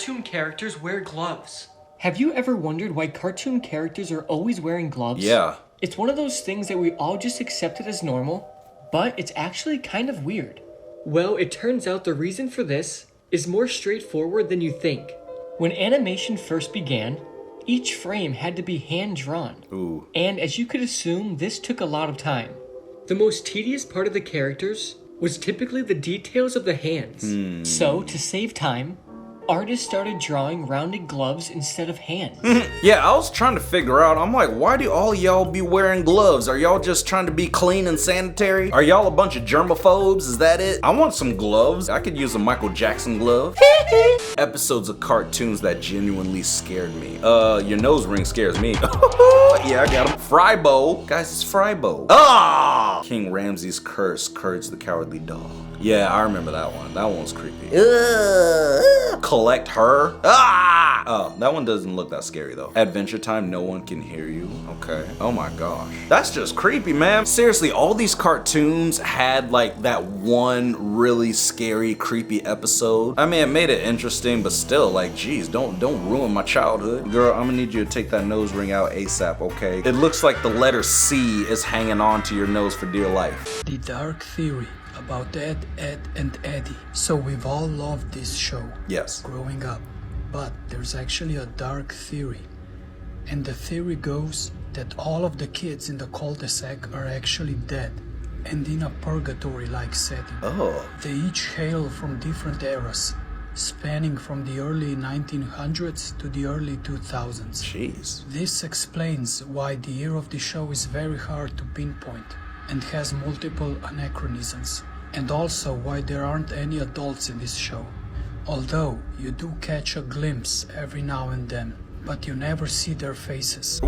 cartoon characters wear gloves? Have you ever wondered why cartoon characters are always wearing gloves? Yeah. It's one of those things that we all just accepted as normal, but it's actually kind of weird. Well, it turns out the reason for this is more straightforward than you think. When animation first began, each frame had to be hand-drawn. Ooh. And as you could assume, this took a lot of time. The most tedious part of the characters was typically the details of the hands. So, to save time, artists started drawing rounded gloves instead of hands. Yeah, I was trying to figure out, I'm like, why do all y'all be wearing gloves? Are y'all just trying to be clean and sanitary? Are y'all a bunch of germaphobes? Is that it? I want some gloves. I could use a Michael Jackson glove. Episodes of cartoons that genuinely scared me. Your nose ring scares me. Yeah, I got him. Frybo. Guys, it's Frybo. Ah! King Ramses' curse, Courage the Cowardly Dog. Yeah, I remember that one. That one's creepy. Collect her. Ah! Oh, that one doesn't look that scary though. Adventure Time, No One Can Hear You. Okay. Oh my gosh. That's just creepy, man. Seriously, all these cartoons had like that one really scary, creepy episode. I mean, it made it interesting, but still, like, geez, don't ruin my childhood. Girl, I'm gonna need you to take that nose ring out ASAP, okay? It looks like the letter C is hanging on to your nose for dear life. The Dark Theory about Ed, and Eddie. So we've all loved this show. Yes. Growing up. But there's actually a dark theory. And the theory goes that all of the kids in the cul-de-sac are actually dead and in a purgatory-like setting. Oh. They each hail from different eras, spanning from the early 1900s to the early 2000s. Jeez. This explains why the year of the show is very hard to pinpoint and has multiple anachronisms, and also why there aren't any adults in this show. Although you do catch a glimpse every now and then, but you never see their faces.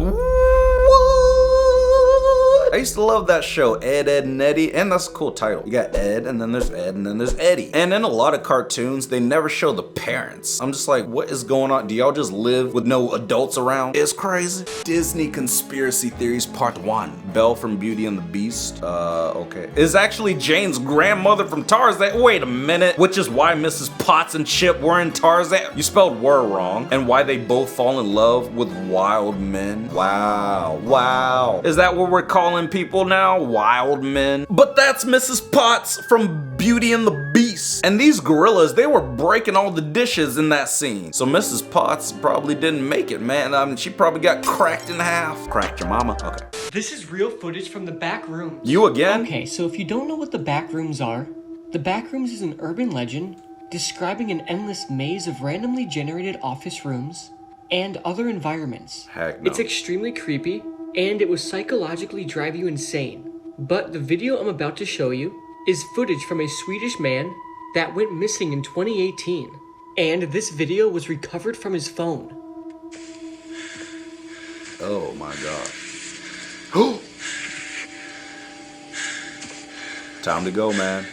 I used to love that show, Ed, Edd n Eddy, and that's a cool title. You got Ed, and then there's Ed, and then there's Eddie. And in a lot of cartoons, they never show the parents. I'm just like, what is going on? Do y'all just live with no adults around? It's crazy. Disney Conspiracy Theories Part 1. Belle from Beauty and the Beast. Okay. Is actually Jane's grandmother from Tarzan. Wait a minute. Which is why Mrs. Potts and Chip were in Tarzan. You spelled were wrong. And why they both fall in love with wild men. Wow. Wow. Is that what we're calling people now? Wild men. But that's Mrs. Potts from Beauty and the Beast. And these gorillas, they were breaking all the dishes in that scene. So Mrs. Potts probably didn't make it, man. I mean, she probably got cracked in half. Cracked your mama? Okay. This is real footage from the back rooms. You again? Okay, so if you don't know what the back rooms are, the back rooms is an urban legend describing an endless maze of randomly generated office rooms and other environments. Heck no. It's extremely creepy, and it will psychologically drive you insane. But the video I'm about to show you is footage from a Swedish man that went missing in 2018. And this video was recovered from his phone. Oh my gosh. Time to go, man.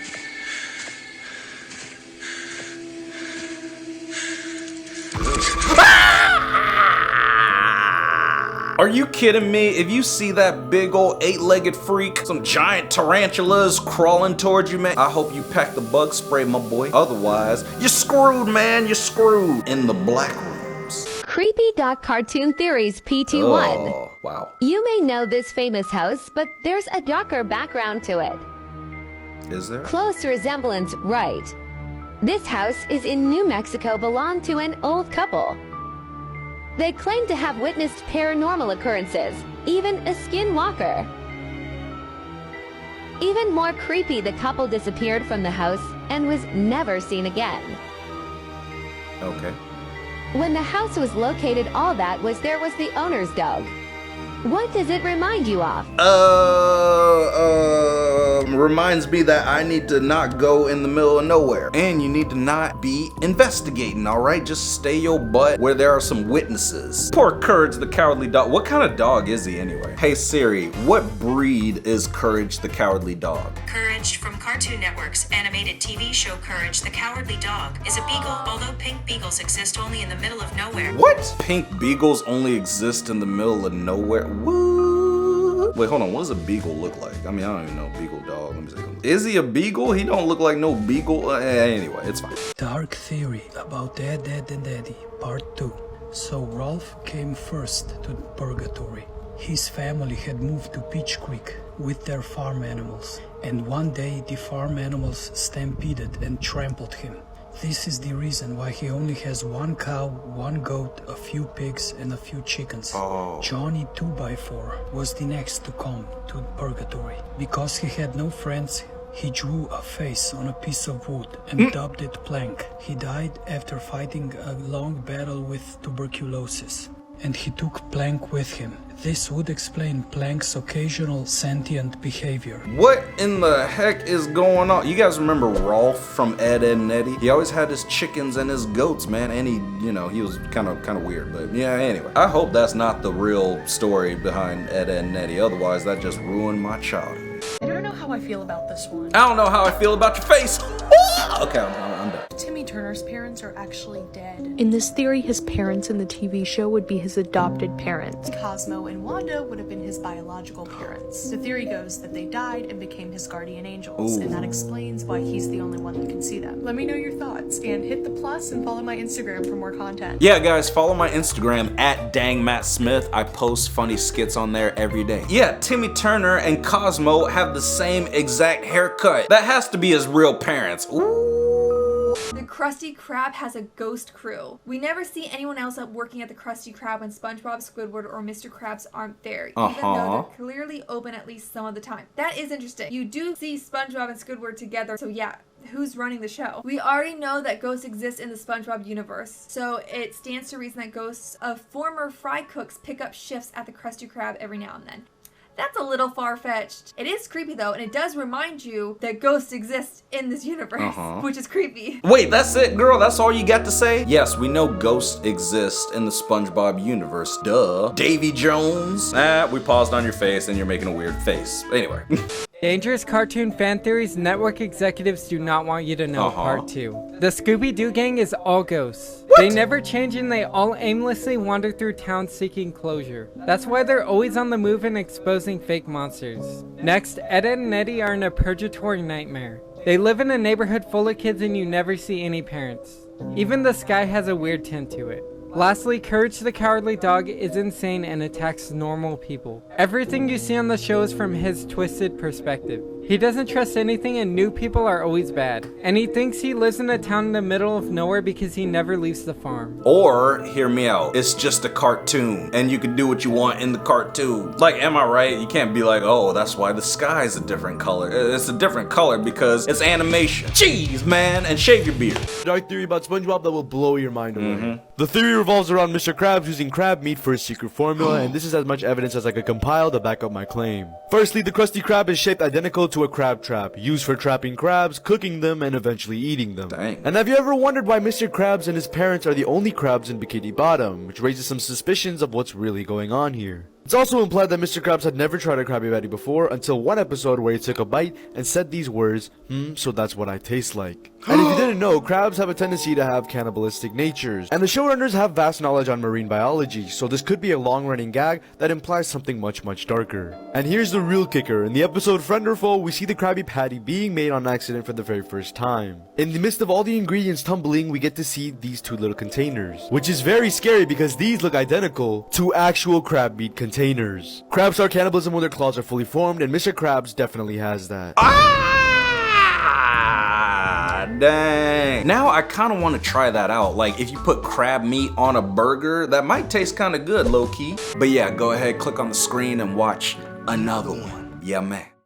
Are you kidding me? If you see that big old 8-legged freak, some giant tarantulas crawling towards you, man, I hope you pack the bug spray, my boy. Otherwise, you're screwed, man. You're screwed. In the black rooms. Creepy Doc Cartoon Theories PT1. Oh, wow. You may know this famous house, but there's a darker background to it. Is there? Close resemblance, right. This house is in New Mexico, belonged to an old couple. They claim to have witnessed paranormal occurrences, even a skinwalker. Even more creepy, the couple disappeared from the house and was never seen again. Okay. When the house was located, all that was there was the owner's dog. What does it remind you of? Reminds me that I need to not go in the middle of nowhere. And you need to not be investigating, alright? Just stay your butt where there are some witnesses. Poor Courage the Cowardly Dog. What kind of dog is he anyway? Hey Siri, what breed is Courage the Cowardly Dog? Courage from Cartoon Network's animated TV show Courage the Cowardly Dog is a beagle, although pink beagles exist only in the middle of nowhere. What? Pink beagles only exist in the middle of nowhere? What? Wait, hold on. What does a beagle look like? I mean, I don't even know. Beagle dog. Let me see. Is he a beagle? He don't look like no beagle. Anyway, it's fine. The Dark Theory about Ed, Edd and Eddy, Part 2. So Rolf came first to Purgatory. His family had moved to Peach Creek with their farm animals, and one day the farm animals stampeded and trampled him. This is the reason why he only has one cow, one goat, a few pigs, and a few chickens. Johnny 2x4 was the next to come to Purgatory. Because he had no friends, he drew a face on a piece of wood and dubbed it Plank. He died after fighting a long battle with tuberculosis, and he took Plank with him. This would explain Plank's occasional sentient behavior. What in the heck is going on? You guys remember Rolf from Ed, Edd and Eddy? He always had his chickens and his goats, man, and he was kind of weird, but yeah, anyway. I hope that's not the real story behind Ed, Edd and Eddy, otherwise that just ruined my childhood. I don't know how I feel about this one. I don't know how I feel about your face. Okay, I'm done. Timmy Turner's parents are actually dead. In this theory, his parents in the TV show would be his adopted parents. Cosmo and Wanda would have been his biological parents. The theory goes that they died and became his guardian angels, and that explains why he's the only one that can see them. Let me know your thoughts, and hit the plus and follow my Instagram for more content. Yeah, guys, follow my Instagram at DangMattSmith. I post funny skits on there every day. Yeah, Timmy Turner and Cosmo have the same exact haircut. That has to be his real parents. Ooh. The Krusty Krab has a ghost crew. We never see anyone else working at the Krusty Krab when SpongeBob, Squidward, or Mr. Krabs aren't there, even though they're clearly open at least some of the time. That is interesting. You do see SpongeBob and Squidward together, so yeah, who's running the show? We already know that ghosts exist in the SpongeBob universe, so it stands to reason that ghosts of former fry cooks pick up shifts at the Krusty Krab every now and then. That's a little far-fetched. It is creepy though, and it does remind you that ghosts exist in this universe, which is creepy. Wait, that's it, girl? That's all you got to say? Yes, we know ghosts exist in the SpongeBob universe. Duh. Davy Jones. We paused on your face and you're making a weird face. Anyway. Dangerous Cartoon Fan Theories Network executives do not want you to know. Part 2. The Scooby-Doo gang is all ghosts. What? They never change and they all aimlessly wander through town seeking closure. That's why they're always on the move and exposing fake monsters. Next, Ed, Edd and Eddy are in a purgatory nightmare. They live in a neighborhood full of kids and you never see any parents. Even the sky has a weird tint to it. Lastly, Courage the Cowardly Dog is insane and attacks normal people. Everything you see on the show is from his twisted perspective. He doesn't trust anything and new people are always bad. And he thinks he lives in a town in the middle of nowhere because he never leaves the farm. Or, hear me out, it's just a cartoon and you can do what you want in the cartoon. Like, am I right? You can't be like, oh, that's why the sky's a different color. It's a different color because it's animation. Jeez, man, and shave your beard. Dark theory about SpongeBob that will blow your mind away. The theory revolves around Mr. Krabs using crab meat for his secret formula, and this is as much evidence as I could compile to back up my claim. Firstly, the Krusty Krab is shaped identical to a crab trap, used for trapping crabs, cooking them, and eventually eating them. Dang. And have you ever wondered why Mr. Krabs and his parents are the only crabs in Bikini Bottom, which raises some suspicions of what's really going on here. It's also implied that Mr. Krabs had never tried a Krabby Patty before until one episode where he took a bite and said these words, so that's what I taste like. And if you didn't know, crabs have a tendency to have cannibalistic natures, and the showrunners have vast knowledge on marine biology, so this could be a long-running gag that implies something much darker. And here's the real kicker. In the episode Friend or Foe, we see the Krabby Patty being made on accident for the very first time. In the midst of all the ingredients tumbling, we get to see these two little containers, which is very scary because these look identical to actual crab meat containers. Crabs start cannibalism when their claws are fully formed, and Mr. Krabs definitely has that. Dang. Now I kind of want to try that out. Like, if you put crab meat on a burger, that might taste kind of good, low-key. But yeah, go ahead, click on the screen and watch another one. Yeah, man.